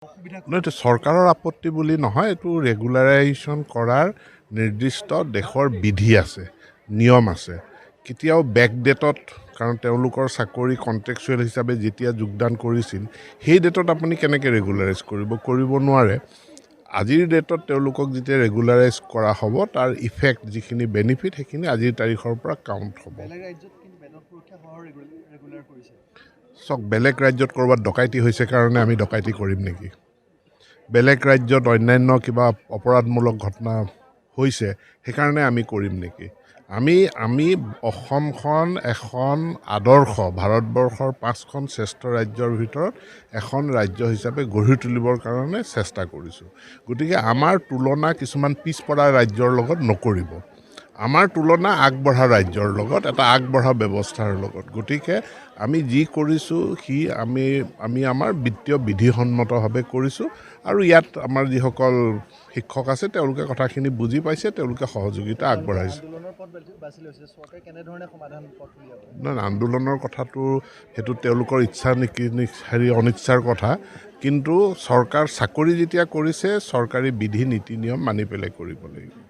এইটো চৰকাৰৰ আপত্তি বুলি নহয়, এইটো ৰেগুলাৰাইজেশ্যন কৰাৰ নিৰ্দিষ্ট দেশৰ বিধি আছে, নিয়ম আছে। কেতিয়াও বেকডেটত, কাৰণ তেওঁলোকৰ চাকৰি কণ্ট্ৰেকচুৱেল হিচাপে যেতিয়া যোগদান কৰিছিল, সেই ডেটত আপুনি কেনেকৈ ৰেগুলাৰাইজ কৰিব নোৱাৰে। আজিৰ ডেটত তেওঁলোকক যেতিয়া ৰেগুলাৰাইজ কৰা হ'ব, তাৰ ইফেক্ট যিখিনি বেনিফিট সেইখিনি আজিৰ তাৰিখৰ পৰা কাউণ্ট হ'ব। চাওক, বেলেগ ৰাজ্যত ক'ৰবাত ডকাইতি হৈছে কাৰণে আমি ডকাইতি কৰিম নেকি? বেলেগ ৰাজ্যত অন্যান্য কিবা অপৰাধমূলক ঘটনা হৈছে সেইকাৰণে আমি কৰিম নেকি? আমি অসমখন এখন আদৰ্শ, ভাৰতবৰ্ষৰ 5খন শ্ৰেষ্ঠ ৰাজ্যৰ ভিতৰত এখন ৰাজ্য হিচাপে গঢ়ি তুলিবৰ কাৰণে চেষ্টা কৰিছোঁ। গতিকে আমাৰ তুলনা কিছুমান পিছপৰা ৰাজ্যৰ লগত নকৰিব। আমাৰ তুলনা আগবঢ়া ৰাজ্যৰ লগত, এটা আগবঢ়া ব্যৱস্থাৰ লগত। গতিকে আমি যি কৰিছোঁ আমি আমাৰ বিত্তীয় বিধিসন্মতভাৱে কৰিছোঁ, আৰু ইয়াত আমাৰ যিসকল শিক্ষক আছে তেওঁলোকে কথাখিনি বুজি পাইছে, তেওঁলোকে সহযোগিতা আগবঢ়াইছে। আন্দোলনৰ কথাটো সেইটো তেওঁলোকৰ ইচ্ছা অনিচ্ছাৰ কথা, কিন্তু চৰকাৰ চাকৰি যেতিয়া কৰিছে চৰকাৰী বিধি নীতি নিয়ম মানি পেলাই কৰিব লাগিব।